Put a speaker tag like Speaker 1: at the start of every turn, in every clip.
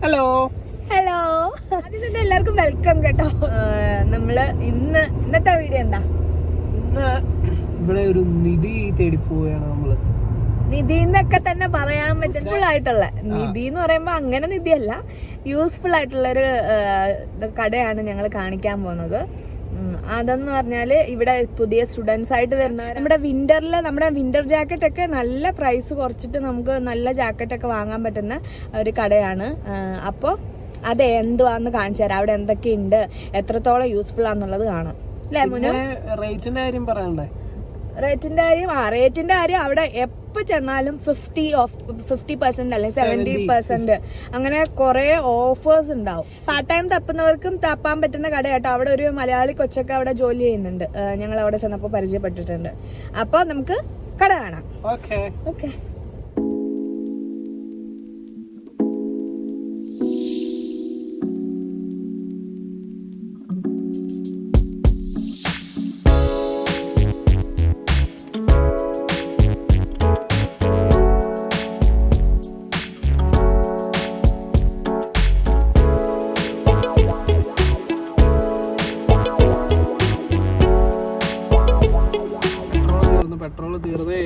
Speaker 1: Hello
Speaker 2: hello, ആദ്യം തന്നെ എല്ലാവർക്കും വെൽക്കം കേട്ടോ. നമ്മള് ഇന്നത്തെ വീഡിയോ എന്താ?
Speaker 1: ഇന്ന് ഇവിടെ ഒരു നിധി തേടി പോവുകയാണ് നമ്മള്.
Speaker 2: നിധി എന്നൊക്കെ തന്നെ പറയാൻ പറ്റുന്ന ആയിട്ടുള്ള നിധി എന്ന് പറയുമ്പോ അങ്ങനെ നിധിയല്ല, യൂസ്ഫുൾ ആയിട്ടുള്ള ഒരു കടയാണ് ഞങ്ങൾ കാണിക്കാൻ പോകുന്നത്. അതെന്ന് പറഞ്ഞാല് ഇവിടെ പുതിയ സ്റ്റുഡൻസ് ആയിട്ട് വരുന്നവർ നമ്മുടെ വിന്റർ ജാക്കറ്റ് ഒക്കെ നല്ല പ്രൈസ് കുറച്ചിട്ട് നമുക്ക് നല്ല ജാക്കറ്റ് ഒക്കെ വാങ്ങാൻ പറ്റുന്ന ഒരു കടയാണ്. അപ്പോൾ അത് എന്തുവാന്ന് കാണിച്ചു തരാം. അവിടെ എന്തൊക്കെയുണ്ട്, എത്രത്തോളം യൂസ്ഫുൾ ആണെന്നുള്ളത് കാണാം. അല്ലേ മോനു?
Speaker 1: റേറ്റിന്റെ കാര്യം പറയണ്ടേ?
Speaker 2: റേറ്റിന്റെ കാര്യം അവിടെ എപ്പോ ചെന്നാലും 50% അല്ലെങ്കിൽ 70% അങ്ങനെ കുറെ ഓഫേഴ്സ് ഉണ്ടാവും. പാർട്ട് ടൈം തപ്പുന്നവർക്കും തപ്പാൻ പറ്റുന്ന കട കേട്ടോ. അവിടെ ഒരു മലയാളി കൊച്ചൊക്കെ അവിടെ ജോലി ചെയ്യുന്നുണ്ട്. ഞങ്ങൾ അവിടെ ചെന്നപ്പോ പരിചയപ്പെട്ടിട്ടുണ്ട്. അപ്പൊ നമുക്ക് കട കാണാം. ഓക്കെ.
Speaker 1: പെട്രോൾ തീർന്നേ,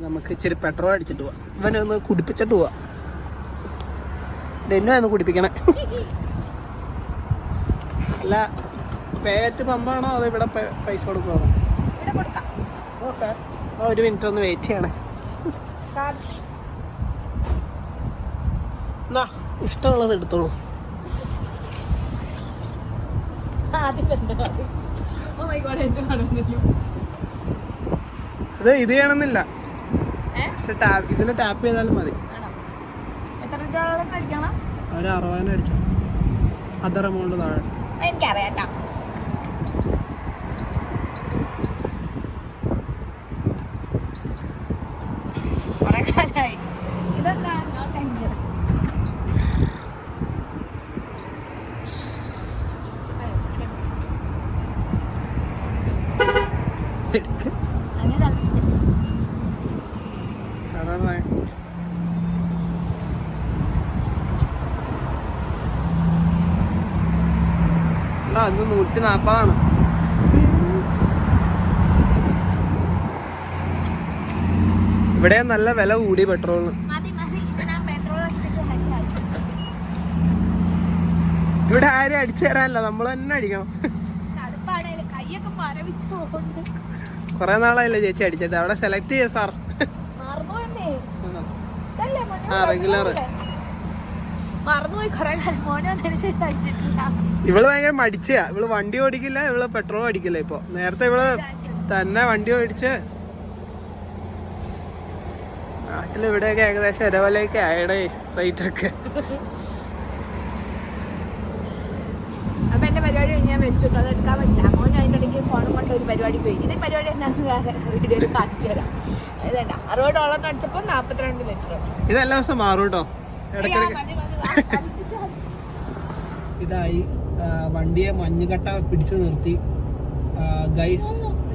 Speaker 1: നമുക്ക് ഇച്ചിരി പെട്രോൾ അടിച്ചിട്ട് പോവാം. ഇവനെ ഒന്ന് കുടിപ്പിച്ചിട്ട് പോവാം. എന്നെ ഒന്ന് കുടിപ്പിക്കണേ. അല്ല, പേറ്റ് പമ്പാണോ അതോ ഇവിടെ പൈസ കൊടുക്കുവാണോ? ഓക്കെ, ഒരു മിനിറ്റ് ഒന്ന് വെയിറ്റ് ചെയ്യണേ. എന്നാ ഇഷ്ടമുള്ളത് എടുത്തോളൂ. ഇത് ചെയ്യണമെന്നില്ല, പക്ഷെ ഇതിന് ടാപ്പ് ചെയ്താലും മതി. ഒരു 60 അടിച്ചോ, അതർ എമൗണ്ട് താഴെ.
Speaker 2: എനിക്കറിയാം.
Speaker 1: അത് 140. ഇവിടെ നല്ല വില കൂടി പെട്രോളിന്. ഇവിടെ ആരും അടിച്ചു തരാനല്ല, നമ്മൾ തന്നെ അടിക്കണം. കൊറേ നാളായില്ലേ ചേച്ചി അടിച്ചിട്ട്. അവിടെ സെലക്ട് ചെയ്യാ സാർ. റെഗുലർ. ഇവള് ഭയങ്കര മടിച്ചാ. ഇവള് വണ്ടി ഓടിക്കില്ല, ഇവള് പെട്രോൾ അടിക്കില്ല. ഇപ്പൊ നേരത്തെ ഇവള് തന്നെ വണ്ടി ഓടിച്ച് നാട്ടില് ഇവിടെയൊക്കെ ഏകദേശം ഒരേപോലെയൊക്കെ ആയടേ റേറ്റ് ഒക്കെ.
Speaker 2: അപ്പൊ എന്റെ പരിപാടി ഞാൻ വെച്ചിട്ട് അത് എടുക്കാൻ പറ്റില്ല. മോൻ അതിന്റെ ഇടയ്ക്ക് ഫോണും കൊണ്ട് ഒരു പരിപാടി പോയി. ഇത് പരിപാടി എന്നാന്ന് വേറെ വീഡിയോയിൽ കാണിച്ചു തരാം. ഇതല്ല $60 അടിച്ചപ്പോ 42 ലിറ്റർ.
Speaker 1: ഇതെല്ലാ ദിവസം മാറും കേട്ടോ. ഇതായി വണ്ടിയെ മഞ്ഞുകട്ട പിടിച്ചു നിർത്തി. ഗൈസ്,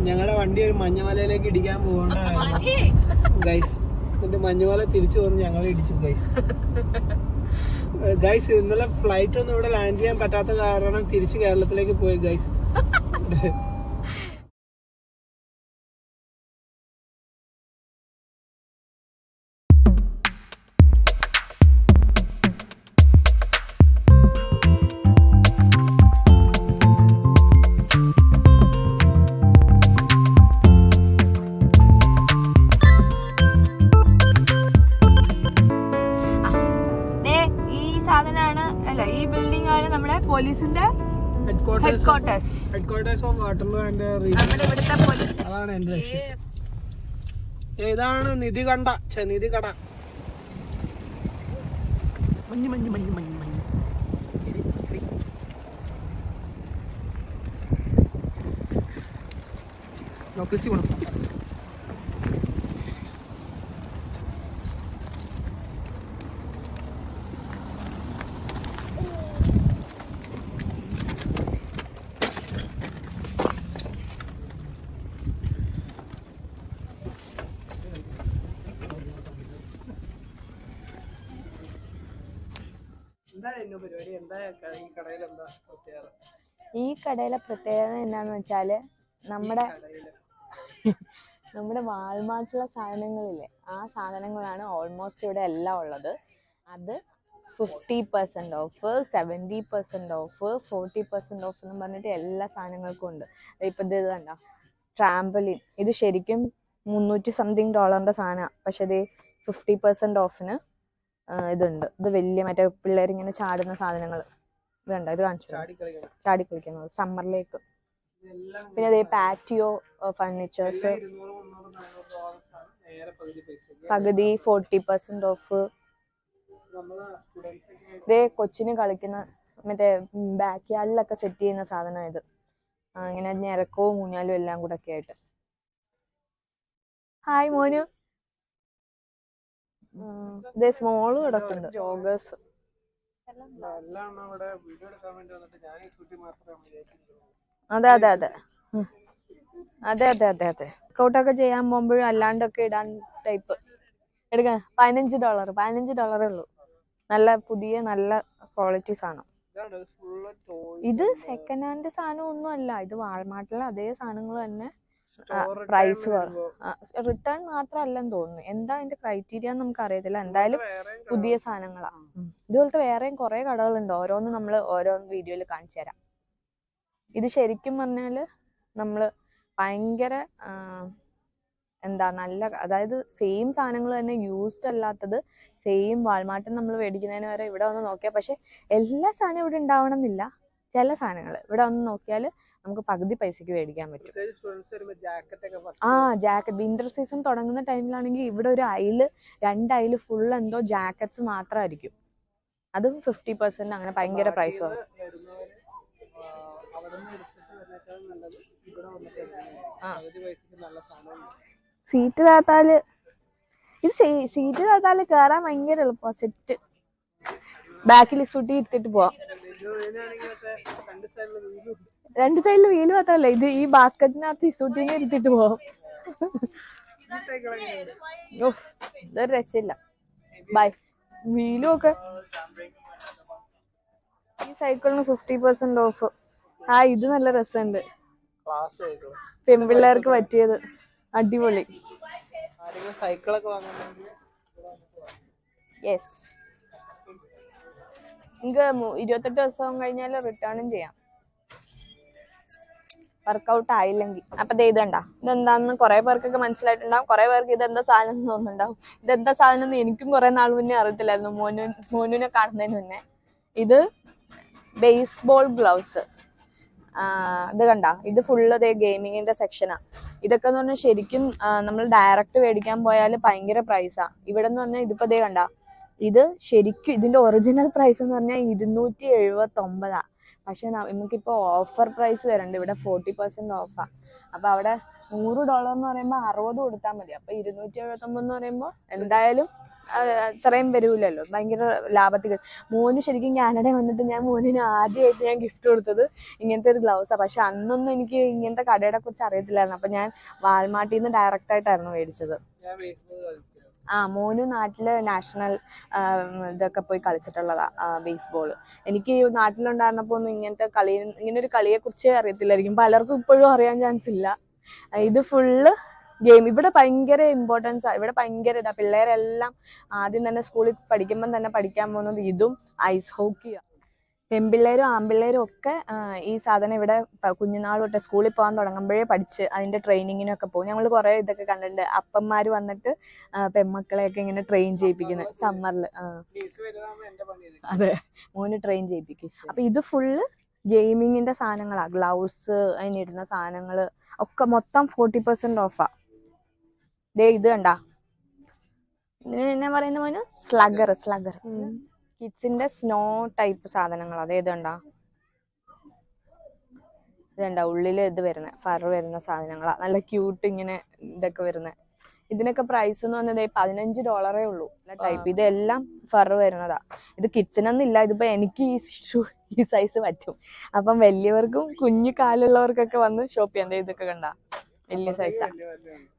Speaker 1: ഞങ്ങളുടെ വണ്ടി ഒരു മഞ്ഞമലയിലേക്ക് ഇടിക്കാൻ പോകണ്ടായിരുന്നു ഗൈസ്. എന്നിട്ട് മഞ്ഞുമല തിരിച്ചു വന്ന് ഞങ്ങളെ ഇടിച്ചു ഗൈസ്. ഗൈസ്, ഇന്നലെ ഫ്ലൈറ്റ് ഒന്നും ഇവിടെ ലാൻഡ് ചെയ്യാൻ പറ്റാത്ത കാരണം തിരിച്ച് കേരളത്തിലേക്ക് പോയി ഗൈസ്.
Speaker 2: ഈ ബിൽഡിംഗ് ആണ് നമ്മുടെ പോലീസിന്റെ
Speaker 1: headquarters of Waterloo and region. അതാണ് എന്റെ ലക്ഷ്യം. ഏതാണ് നിധി കട. മഞ്ഞ് മഞ്ഞ് മഞ്ഞ് മഞ്ഞ് മഞ്ഞ് നോക്കിച്ച് കൊടുക്കും.
Speaker 2: ഈ കടയിലെ പ്രത്യേകത എന്താന്ന് വെച്ചാല് നമ്മുടെ നമ്മുടെ വാൾമാർട്ടിലെ സാധനങ്ങളില്ലേ, ആ സാധനങ്ങളാണ് ഓൾമോസ്റ്റ് ഇവിടെ എല്ലാം ഉള്ളത്. അത് 50% ഓഫ്, 70% ഓഫ്, 40% ഓഫ് എന്ന് പറഞ്ഞിട്ട് എല്ലാ സാധനങ്ങൾക്കും ഉണ്ട്. ഇപ്പൊ ഇത് കണ്ടോ, ട്രാമ്പലിൻ, ഇത് ശരിക്കും $300 സാധനമാണ്. പക്ഷെ ഇത് 50% ഓഫിന് ഇതുണ്ട്. ഇത് വലിയ മറ്റേ പിള്ളേരിങ്ങനെ ചാടുന്ന സാധനങ്ങൾ ഇതുണ്ട്. ഇത് കാണിച്ചു, ചാടി കളിക്കുന്നത് സമ്മറിലേക്ക്. പിന്നെ അതേ പാറ്റിയോ ഫർണിച്ചേഴ്സ് പകുതി 40% ഓഫ്. ഇതേ കൊച്ചിന് കളിക്കുന്ന മറ്റേ ബാക്ക് യാർഡിലൊക്കെ സെറ്റ് ചെയ്യുന്ന സാധനം ഇത്. ഇങ്ങനെ ഞെരക്കവും ഊഞ്ഞാലും എല്ലാം കൂടെ ഒക്കെ ആയിട്ട്. ഹായ് മോനു. ഇതേ സ്മോള് കിടക്കുന്നുണ്ട്, ജോഗേഴ്സ്. അതെ അതെ അതെ അതെ അതെ അതെ അതെ വർക്കൗട്ടൊക്കെ ചെയ്യാൻ പോകുമ്പോഴും അല്ലാണ്ടൊക്കെ ഇടാൻ ടൈപ്പ് എടുക്കാൻ $15 ഉള്ളൂ. നല്ല പുതിയ നല്ല ക്വാളിറ്റി സാധനം. ഇത് സെക്കൻഡ് ഹാൻഡ് സാധനം ഒന്നും അല്ല, ഇത് വാൾമാർട്ടിലെ അതേ സാധനങ്ങൾ തന്നെ. പ്രൈസ് റിട്ടേൺ മാത്രമല്ലെന്ന് തോന്നുന്നു. എന്താ അതിന്റെ ക്രൈറ്റീരിയ നമുക്ക് അറിയത്തില്ല. എന്തായാലും പുതിയ സാധനങ്ങളാ. ഇതുപോലത്തെ വേറെയും കുറെ കടകളുണ്ട്. ഓരോന്ന് നമ്മൾ ഓരോ വീഡിയോയിൽ കാണിച്ചു തരാം. ഇത് ശരിക്കും പറഞ്ഞാല് നമ്മള് ഭയങ്കര എന്താ നല്ല, അതായത് സെയിം സാധനങ്ങൾ തന്നെ, യൂസ്ഡ് അല്ലാത്തത് സെയിം വാൾമാർട്ടിൽ നമ്മൾ മേടിക്കുന്നതിന് വരെ ഇവിടെ വന്ന് നോക്കിയാൽ. പക്ഷെ എല്ലാ സാധനവും ഇവിടെ ഉണ്ടാവണം എന്നില്ല. ചില സാധനങ്ങൾ ഇവിടെ വന്ന് നോക്കിയാൽ നമുക്ക് പകുതി പൈസക്ക് മേടിക്കാൻ പറ്റും. ജാക്കറ്റ് വിന്റർ സീസൺ തുടങ്ങുന്ന ടൈമിലാണെങ്കിൽ ഇവിടെ ഒരു അയില് 2 അയില് ഫുൾ എന്തോ ജാക്കറ്റ്സ് മാത്രമായിരിക്കും. അതും 50% അങ്ങനെ ഭയങ്കര പ്രൈസ് ആണ്. സീറ്റ് താത്താല് സീറ്റ് താത്താല് കേറാൻ ഭയങ്കര എളുപ്പമാണ്. സെറ്റ് ബാക്കിൽ സുട്ടി ഇട്ടിട്ട് പോവാം. 2 സൈഡില് വീല് മാത്രമല്ല, ഇത് ഈ ബാസ്ക്കറ്റിനകത്ത് ഇസൂട്ടിനെ ഇരുത്തിട്ട് പോവാം. ഇതൊരു രക്ഷയില്ല. ബൈ വീലും ഒക്കെ. ഈ സൈക്കിളിന് 50% ഓഫ്. ഇത് നല്ല രസമുണ്ട്, പെൺപിള്ളേർക്ക് പറ്റിയത്. അടിപൊളി. യെസ്, നിങ്ങൾക്ക് 28 ദിവസം കഴിഞ്ഞാൽ റിട്ടേണും ചെയ്യാം, വർക്കൗട്ട് ആയില്ലെങ്കിൽ. അപ്പൊ ഇത് കണ്ട, ഇതെന്താന്ന് കുറെ പേർക്കൊക്കെ മനസ്സിലായിട്ടുണ്ടാവും. കുറെ പേർക്ക് ഇതെന്താ സാധനം എന്ന് തോന്നുന്നുണ്ടാവും. ഇതെന്താ സാധനം എന്ന് എനിക്കും കുറെ നാൾ മുന്നേ അറിയത്തില്ലായിരുന്നു, മോനുനെ കാണുന്നതിന് മുന്നേ. ഇത് ബേസ്ബോൾ ഗ്ലൗസ്. ഇത് കണ്ട, ഇത് ഫുള്ള് ഗെയിമിങ്ങിന്റെ സെക്ഷനാ. ഇതൊക്കെ എന്ന് പറഞ്ഞാൽ ശരിക്കും നമ്മൾ ഡയറക്റ്റ് മേടിക്കാൻ പോയാൽ ഭയങ്കര പ്രൈസാ. ഇവിടെ എന്ന് പറഞ്ഞാൽ ഇതിപ്പോ കണ്ട, ഇത് ശരിക്കും ഇതിന്റെ ഒറിജിനൽ പ്രൈസ് എന്ന് പറഞ്ഞാൽ 279. പക്ഷെ നമുക്കിപ്പോ ഓഫർ പ്രൈസ് വരുന്നുണ്ട്. ഇവിടെ 40% ഓഫാ. അപ്പൊ അവിടെ $100 എന്ന് പറയുമ്പോൾ 60 കൊടുത്താൽ മതി. അപ്പൊ 279 എന്ന് പറയുമ്പോൾ എന്തായാലും അത്രയും വരൂലല്ലോ, ഭയങ്കര ലാഭത്തിൽ. മോന് ശരിക്കും കാനഡ വന്നിട്ട് മോനിന് ആദ്യമായിട്ട് ഞാൻ ഗിഫ്റ്റ് കൊടുത്തത് ഇങ്ങനത്തെ ഒരു ഗ്ലൗസാണ്. പക്ഷെ അന്നൊന്നും എനിക്ക് ഇങ്ങനത്തെ കടയെ കുറിച്ച് അറിയത്തില്ലായിരുന്നു. അപ്പൊ ഞാൻ വാൾമാർട്ടിൽ നിന്ന് ഡയറക്റ്റ് ആയിട്ടായിരുന്നു മേടിച്ചത്. മോനു നാട്ടില് നാഷണൽ ഇതൊക്കെ പോയി കളിച്ചിട്ടുള്ളതാ, ബേസ്ബോൾ. എനിക്ക് നാട്ടിലുണ്ടായിരുന്നപ്പോ ഒന്നും ഇങ്ങനെ ഒരു കളിയെ കുറിച്ച് അറിയത്തില്ലായിരിക്കും. പലർക്കും ഇപ്പോഴും അറിയാൻ ചാൻസ് ഇല്ല. ഇത് ഫുള്ള് ഗെയിം. ഇവിടെ ഭയങ്കര ഇമ്പോർട്ടൻസ് ആ. ഇവിടെ ഭയങ്കര ഇതാ. പിള്ളേരെല്ലാം ആദ്യം തന്നെ സ്കൂളിൽ പഠിക്കുമ്പോൾ തന്നെ പഠിക്കാൻ പോകുന്നത് ഇതും ഐസ് ഹോക്കിയാണ്. പെൺപിള്ളേരും ആൺപിള്ളേരും ഒക്കെ ഈ സാധനം ഇവിടെ കുഞ്ഞുനാൾ തൊട്ട് സ്കൂളിൽ പോകാൻ തുടങ്ങുമ്പോഴേ പഠിച്ച് അതിന്റെ ട്രെയിനിങ്ങിനൊക്കെ പോകും. ഞങ്ങൾ കുറെ ഇതൊക്കെ കണ്ടിട്ടുണ്ട്. അപ്പന്മാര് വന്നിട്ട് പെൺമക്കളെയൊക്കെ ഇങ്ങനെ ട്രെയിൻ ചെയ്യിപ്പിക്കുന്നത് സമ്മറിൽ. അതെ, മോന് ട്രെയിൻ ചെയ്യിപ്പിക്കും. അപ്പൊ ഇത് ഫുള്ള് ഗെയിമിങ്ങിന്റെ സാധനങ്ങളാ. ഗ്ലൗസ്, അതിനിടുന്ന സാധനങ്ങള് ഒക്കെ മൊത്തം 40% ഓഫാ. ഇത് കണ്ടാ, ഇതിന് എന്നാ പറയുന്ന മോന്, സ്ലഗർ. കിഡ്സിന്റെ സ്നോ ടൈപ്പ് സാധനങ്ങൾ. ഇത് കണ്ടാ, ഉള്ളില് ഇത് വരുന്ന ഫർ വരുന്ന സാധനങ്ങളാ. നല്ല ക്യൂട്ട് ഇങ്ങനെ ഇതൊക്കെ വരുന്നത്. ഇതിനൊക്കെ പ്രൈസ് എന്ന് പറഞ്ഞത് $15 ഉള്ളൂ ടൈപ്പ്. ഇതെല്ലാം ഫർ വരുന്നതാ. ഇത് കിഡ്സിനൊന്നും ഇല്ല. ഇതിപ്പോ എനിക്ക് ഈ സൈസ് പറ്റും. അപ്പം വലിയവർക്കും കുഞ്ഞു കാലുള്ളവർക്കൊക്കെ വന്ന് ഷോപ്പ് ചെയ്യാൻ. ഇതൊക്കെ കണ്ട വലിയ സൈസാ.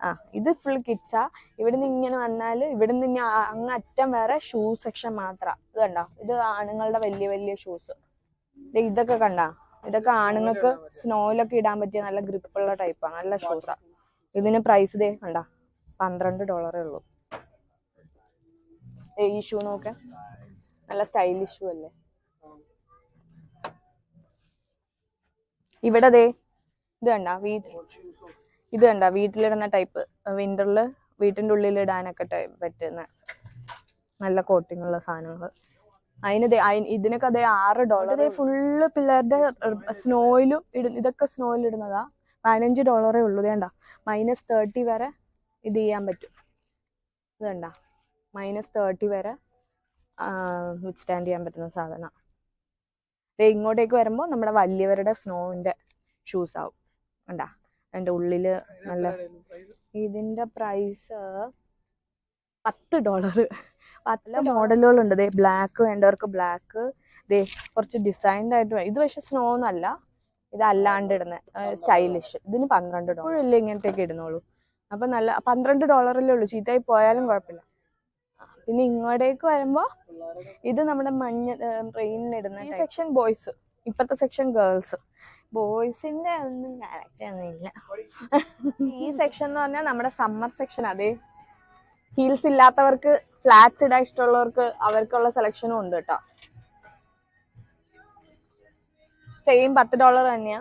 Speaker 2: ആ ഇത് ഫുൾ കിഡ്സാ. ഇവിടുന്ന് ഇങ്ങനെ വന്നാല് ഇവിടുന്ന് ഇനി അങ്ങ് അറ്റം വേറെ ഷൂ സെക്ഷൻ മാത്രം. ഇത് കണ്ടോ, ഇത് ആണുങ്ങളുടെ വലിയ വലിയ ഷൂസ്. ഇതൊക്കെ കണ്ടാ, ഇതൊക്കെ ആണുങ്ങൾക്ക് സ്നോയിലൊക്കെ ഇടാൻ പറ്റിയ നല്ല ഗ്രിപ്പുള്ള ടൈപ്പാ, നല്ല ഷൂസാ. ഇതിന് പ്രൈസ് ദേ കണ്ടാ $12 ഉള്ളൂ. ഈ ഷൂ നോക്കെ, നല്ല സ്റ്റൈലിഷ് ഷൂ അല്ലേ. ഇവിടെ ദേ ഇത് കണ്ടാ, ഇത് കണ്ടാ വീട്ടിലിടുന്ന ടൈപ്പ്, വിന്ററില് വീട്ടിന്റെ ഉള്ളിൽ ഇടാനൊക്കെ പറ്റുന്ന നല്ല കോട്ടിങ് ഉള്ള സാധനങ്ങൾ. ഇതിനൊക്കെ അതേ $6. ഫുള്ള് പിള്ളേരുടെ സ്നോയിലും ഇതൊക്കെ സ്നോയിൽ ഇടുന്നതാ. $15 ഉള്ളൂ. വേണ്ട -30 വരെ ഇത് ചെയ്യാൻ പറ്റും. ഇത് കണ്ട -30 വരെ വിത്ത്സ്റ്റാൻഡ് ചെയ്യാൻ പറ്റുന്ന സാധനം. ഇങ്ങോട്ടേക്ക് വരുമ്പോൾ നമ്മുടെ വലിയവരുടെ സ്നോവിന്റെ ഷൂസ് ആവും. കണ്ടാ അതിന്റെ ഉള്ളില് നല്ല. ഇതിന്റെ പ്രൈസ് $10. പല മോഡലുകളുണ്ട്. ദേ ബ്ലാക്ക് വേണ്ടവർക്ക് ബ്ലാക്ക്, ദേ കുറച്ച് ഡിസൈൻഡ് ആയിട്ട്. ഇത് പക്ഷെ സ്നോ ഒന്നല്ല, ഇത് അല്ലാണ്ട് ഇടുന്ന സ്റ്റൈലിഷ്. ഇതിന് $12 ഇല്ല, ഇങ്ങനത്തെയൊക്കെ ഇടുന്നുള്ളൂ. അപ്പൊ നല്ല $12 ഉള്ളൂ. ചീത്തയായി പോയാലും കുഴപ്പമില്ല. പിന്നെ ഇങ്ങോട്ടേക്ക് വരുമ്പോ ഇത് നമ്മുടെ മഞ്ഞ ട്രെയിനിലിടുന്ന ഈ സെക്ഷൻ ബോയ്സ്, ഇപ്പത്തെ സെക്ഷൻ ഗേൾസ്. ബോയ്സിന്റെ ഒന്നും കളക്ഷൻ ഇല്ല. ഈ സെക്ഷൻ എന്ന് പറഞ്ഞാൽ നമ്മുടെ സമ്മർ സെക്ഷൻ. അതേ ഹീൽസ് ഇല്ലാത്തവർക്ക്, ഫ്ലാറ്റ്സ് ഇടാൻ ഇഷ്ടമുള്ളവർക്ക് അവർക്കുള്ള സെലക്ഷനും ഉണ്ട് കേട്ടോ. സെയിം $10 തന്നെയാ.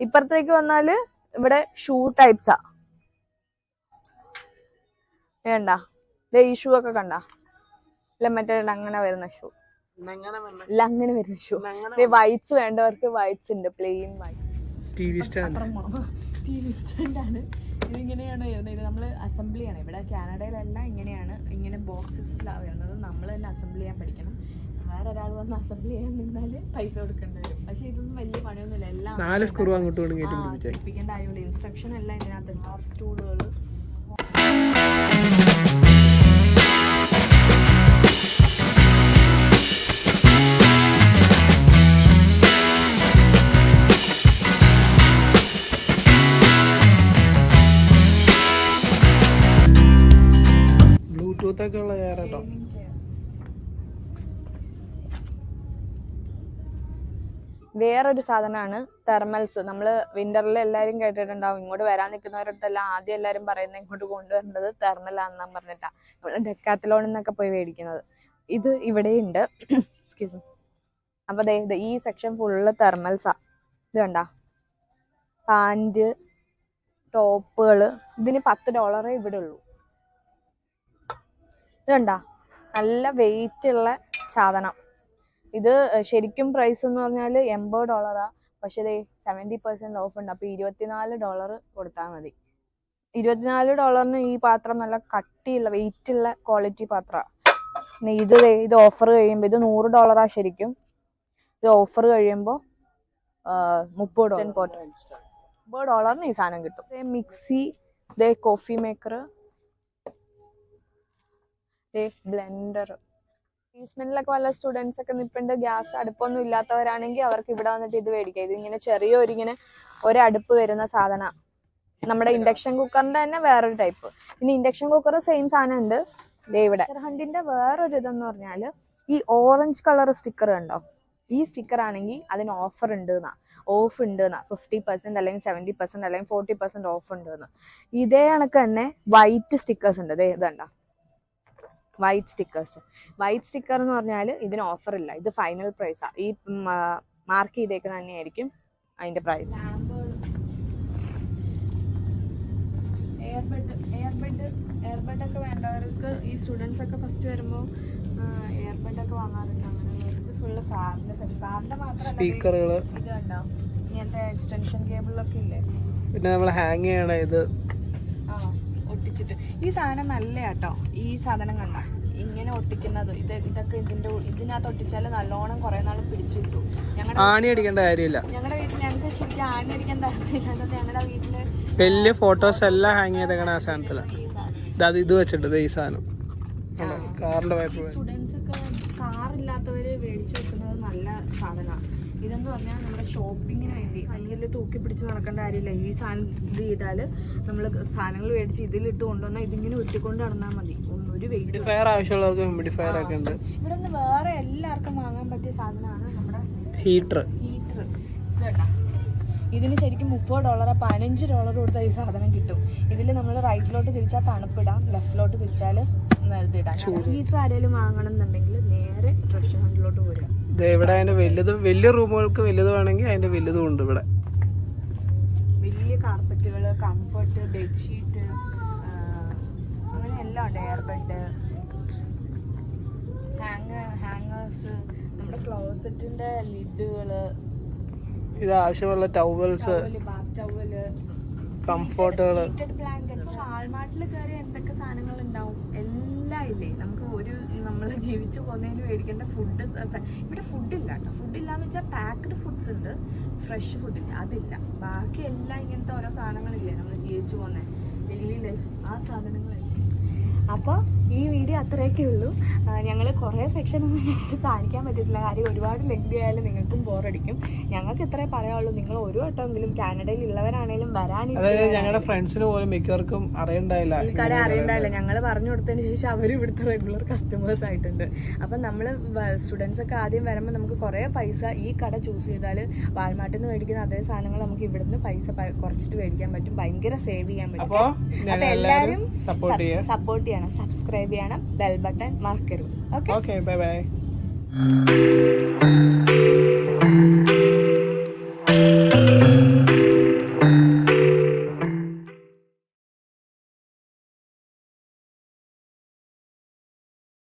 Speaker 2: ഇപ്പുറത്തേക്ക് വന്നാല് ഇവിടെ ഷൂ ടൈപ്സാ. വേണ്ട ഈ ഷൂ ഒക്കെ കണ്ടാ, ഇല്ല മറ്റേ അങ്ങനെ വരുന്ന ഷൂ, ഇല്ല അങ്ങനെ വരുന്ന ഷൂ. വൈറ്റ്സ് വേണ്ടവർക്ക് വൈറ്റ്സ് ഉണ്ട്, plain white. T V stand ആണ്. ഇതിങ്ങനെയാണ് വരുന്നത്. നമ്മൾ അസംബ്ലി ആണ്. ഇവിടെ കാനഡയിലെല്ലാം ഇങ്ങനെയാണ്, ഇങ്ങനെ ബോക്സസിലാണ് വരുന്നത്. നമ്മൾ തന്നെ അസംബിൾ ചെയ്യാൻ പഠിക്കണം. വേറെ ഒരാൾ വന്ന് അസംബിൾ ചെയ്യാൻ നിന്നാല് പൈസ കൊടുക്കേണ്ടി വരും. പക്ഷെ ഇതൊന്നും വലിയ പണിയൊന്നുമില്ല. എല്ലാം പഠിപ്പിക്കേണ്ട ആയതുകൊണ്ട് ഇൻസ്ട്രക്ഷൻ എല്ലാം ഇതിനകത്ത്. ഹാർ സ്റ്റൂളുകൾ.
Speaker 1: ബ്ലൂടൂത്ത് ഉള്ള കേട്ടോ.
Speaker 2: വേറൊരു സാധനമാണ് തെർമൽസ്. നമ്മൾ വിന്ററിൽ എല്ലാവരും കേട്ടിട്ടുണ്ടാവും. ഇങ്ങോട്ട് വരാൻ നിൽക്കുന്നവരടുത്തെല്ലാം ആദ്യം എല്ലാവരും പറയുന്നത് ഇങ്ങോട്ട് കൊണ്ടുവരേണ്ടത് തെർമലാണെന്നാണ് പറഞ്ഞിട്ടാ നമ്മൾ ഡെക്കാത്തലോണിൽ നിന്നൊക്കെ പോയി മേടിക്കുന്നത്. ഇത് ഇവിടെയുണ്ട്. Excuse me. അപ്പൊ ഈ സെക്ഷൻ ഫുള്ള് തെർമൽസാ. ഇത് കണ്ടാ, പാൻറ്, ടോപ്പുകള്. ഇതിന് $10 ഇവിടെ ഉള്ളൂ. ഇത് കണ്ടാ, നല്ല വെയിറ്റ് ഉള്ള സാധനം. ഇത് ശരിക്കും പ്രൈസ് എന്ന് പറഞ്ഞാല് $80. പക്ഷെ 70% ഓഫ് ഉണ്ട്. അപ്പൊ $24 കൊടുത്താൽ മതി. $24 ഈ പാത്രം നല്ല കട്ടിയുള്ള വെയിറ്റ് ഉള്ള ക്വാളിറ്റി പാത്രമാണ്. പിന്നെ ഇത് ഓഫർ കഴിയുമ്പോൾ ഇത് $100 ശരിക്കും. ഇത് ഓഫർ കഴിയുമ്പോൾ $30 ഈ സാധനം കിട്ടും. Mixie, coffee maker, blender. ബേസ്മെന്റിലൊക്കെ വല്ല സ്റ്റുഡൻസ് ഒക്കെ നിൽപ്പുണ്ട്. ഗ്യാസ് അടുപ്പൊന്നും ഇല്ലാത്തവരാണെങ്കിൽ അവർക്ക് ഇവിടെ വന്നിട്ട് ഇത് മേടിക്കാം. ഇത് ഇങ്ങനെ ചെറിയൊരിങ്ങനെ ഒരടുപ്പ് വരുന്ന സാധനം. നമ്മുടെ ഇൻഡക്ഷൻ കുക്കറിന്റെ തന്നെ വേറൊരു ടൈപ്പ്. പിന്നെ ഇൻഡക്ഷൻ കുക്കർ സെയിം സാധനം ഉണ്ട്. ഇവിടെ ഹണ്ടിന്റെ വേറൊരു ഇതെന്ന് പറഞ്ഞാല് ഈ ഓറഞ്ച് കളർ സ്റ്റിക്കർ ഉണ്ടോ, ഈ സ്റ്റിക്കർ ആണെങ്കിൽ അതിന് ഓഫർ ഉണ്ട് എന്നാ, ഓഫ് ഉണ്ട് എന്നാ. 50% അല്ലെങ്കിൽ 70% അല്ലെങ്കിൽ 40% ഓഫ് ഉണ്ട് എന്ന്. ഇതേ കണക്ക് തന്നെ വൈറ്റ് സ്റ്റിക്കേഴ്സ് ഉണ്ട്. ഇതുണ്ടോ വൈറ്റ് സ്റ്റിക്കേഴ്സ്. വൈറ്റ് സ്റ്റിക്കർ എന്ന് പറഞ്ഞാൽ ഇതിന് ഓഫർ ഇല്ല. ഇത് ഫൈനൽ പ്രൈസാ. ഈ മാർക്ക് ചെയ്തേക്കുന്ന തന്നെയായിരിക്കും അതിന്റെ പ്രൈസ്. എയർബഡ് ഒക്കെ വേണ്ടവർക്ക് ഈ സ്റ്റുഡൻസ് ഒക്കെ ഫസ്റ്റ് വരുമ്പോൾ എയർബഡ് ഒക്കെ വാങ്ങാറുണ്ട്. അങ്ങനെ ഫുള്ള് കാറിന്റെ സെറ്റ്. കാറിന്റെ മാത്രമല്ല,
Speaker 1: സ്പീക്കറുകൾ
Speaker 2: ഇത് കണ്ടോ, ഇങ്ങനത്തെ എക്സ്റ്റൻഷൻ കേബിളൊക്കെ ഇല്ലേ.
Speaker 1: പിന്നെ നമ്മൾ ഹാങ് ചെയ്യണ ഇത്
Speaker 2: ഒട്ടിച്ചിട്ട്. ഈ സാധനം നല്ല കേട്ടോ. ഈ സാധനം കണ്ട ഇങ്ങനെ ഒട്ടിക്കുന്നത്, ഇതൊക്കെ ഇതിനകത്ത് ഒട്ടിച്ചാല് നല്ലോണം കുറെ നാൾ പിടിച്ചു കിട്ടും.
Speaker 1: ആണി അടിക്കേണ്ട കാര്യമില്ല.
Speaker 2: ഞങ്ങളുടെ വീട്ടിൽ ഞങ്ങൾക്ക് ശരിക്കും ആണി അടിക്കാൻ താല്പര്യമില്ല. ഞങ്ങളുടെ വീട്ടില്
Speaker 1: വലിയ ഫോട്ടോസ് എല്ലാം ഹാങ് ചെയ്തേക്കണ ആ സാധനത്തിലാണ്. ഇത് വെച്ചിട്ട് ഈ സാധനം കാറിന്റെ
Speaker 2: സ്റ്റുഡൻസ് ഒക്കെ കാറില്ലാത്തവര് മേടിച്ചു വെക്കുന്നത് നല്ല സാധനമാണ്. ഇതെന്ന് ഇതെന്ന് പറഞ്ഞാൽ നമ്മുടെ ഷോപ്പിങ്ങിന് വേണ്ടി കയ്യിൽ തൂക്കി പിടിച്ച് നടക്കേണ്ട കാര്യമില്ല. ഈ സാധനം ഇത് ചെയ്താൽ നമ്മൾ സാധനങ്ങൾ മേടിച്ച് ഇതിലിട്ട് കൊണ്ടുവന്നാൽ ഇതിങ്ങനെ ഉരുട്ടിക്കൊണ്ട് നടന്നാൽ മതി. ഒരു വെയിറ്റ്
Speaker 1: ആവശ്യമുള്ളവർക്ക് ഹ്യൂമിഡിഫയർ ഒക്കെ ഉണ്ട്.
Speaker 2: ഇവിടെ നിന്ന് വേറെ എല്ലാവർക്കും വാങ്ങാൻ പറ്റിയ സാധനമാണ് നമ്മുടെ
Speaker 1: ഹീറ്റർ.
Speaker 2: കേട്ടോ, ഇതിന് ശരിക്കും $30 $15 കൊടുത്താൽ ഈ സാധനം കിട്ടും. ഇതിൽ നമ്മൾ റൈറ്റിലോട്ട് തിരിച്ചാൽ തണുപ്പിടാം, ലെഫ്റ്റിലോട്ട് തിരിച്ചാൽ ഇതിടാം. ഹീറ്റർ ആരെങ്കിലും വാങ്ങണം എന്നുണ്ടെങ്കിൽ നേരെ റെസ്റ്റോറൻറ്റിലോട്ട് പോരുക.
Speaker 1: ഇവിടെ അതിന്റെ വലിയ റൂമുകൾക്ക് വലുത് വേണമെങ്കിൽ അതിന്റെ വലുതും ഉണ്ട്. ഇവിടെ
Speaker 2: വലിയ കാർപ്പറ്റുകൾ, കംഫർട്ട്, ബെഡ്ഷീറ്റ്, അങ്ങനെ എല്ലാം ഉണ്ട്. എയർ ബെഡ്, ഹാങ്ങേഴ്സ്, നമ്മുടെ ക്ലോസറ്റിന്റെ ലിഡുകള്,
Speaker 1: ഇത് ആവശ്യമുള്ള ടവൽസ്,
Speaker 2: ബാത്ത് ടവല്,
Speaker 1: കംഫർട്ടുകള്,
Speaker 2: ബ്ലാങ്കറ്റ്. ആൾമാർട്ടിൽ കയറി എന്തൊക്കെ സാധനങ്ങൾ ഉണ്ടാവും എല്ലാം ഇല്ലേ. നമുക്ക് നമ്മൾ ജീവിച്ചു പോകുന്നതിന് മേടിക്കേണ്ട ഫുഡ്. ഇവിടെ ഫുഡില്ല കേട്ടോ. ഫുഡില്ലാന്ന് വെച്ചാൽ പാക്ക്ഡ് ഫുഡ്സ് ഉണ്ട്, ഫ്രഷ് ഫുഡില്ല, അതില്ല. ബാക്കി എല്ലാം ഇങ്ങനത്തെ ഓരോ സാധനങ്ങളില്ലേ നമ്മൾ ജീവിച്ചു പോകുന്ന ഡെയിലി ലൈഫ്, ആ സാധനങ്ങളില്ല. അപ്പോൾ ഈ വീഡിയോ അത്രയൊക്കെ ഉള്ളൂ. ഞങ്ങൾ കുറേ സെക്ഷനൊന്നും ഞങ്ങൾക്ക് കാണിക്കാൻ പറ്റത്തില്ല, കാര്യം ഒരുപാട് ലെങ്തി ആയാലും നിങ്ങൾക്കും ബോറടിക്കും. ഞങ്ങൾക്ക് ഇത്രേ പറയാനുള്ളൂ. നിങ്ങൾ ഒരു വട്ടമെങ്കിലും കാനഡയിൽ ഉള്ളവരാണേലും വരാനില്ല.
Speaker 1: ഞങ്ങളുടെ ഫ്രണ്ട്സിന് പോലും മിക്കവർക്കും അറിയണ്ടായില്ല,
Speaker 2: ഈ കട അറിയണ്ടായില്ല. ഞങ്ങൾ പറഞ്ഞു കൊടുത്തതിന് ശേഷം അവർ ഇവിടുത്തെ റെഗുലർ കസ്റ്റമേഴ്സ് ആയിട്ടുണ്ട്. അപ്പം നമ്മൾ സ്റ്റുഡൻസ് ഒക്കെ ആദ്യം വരുമ്പോൾ നമുക്ക് കുറേ പൈസ ഈ കട ചൂസ് ചെയ്താൽ വാൾമാർട്ടിൽ നിന്ന് മേടിക്കുന്ന അതേ സാധനങ്ങൾ നമുക്ക് ഇവിടുന്ന് പൈസ കുറച്ചിട്ട് മേടിക്കാൻ പറ്റും. ഭയങ്കര സേവ് ചെയ്യാൻ പറ്റും. അപ്പോൾ എല്ലാവരും സപ്പോർട്ട് ചെയ്യണം, സബ്സ്ക്രൈബ് ചെയ്യണം, ബെൽ ബട്ടൺ മറക്കരുത്. Okay,
Speaker 1: bye bye.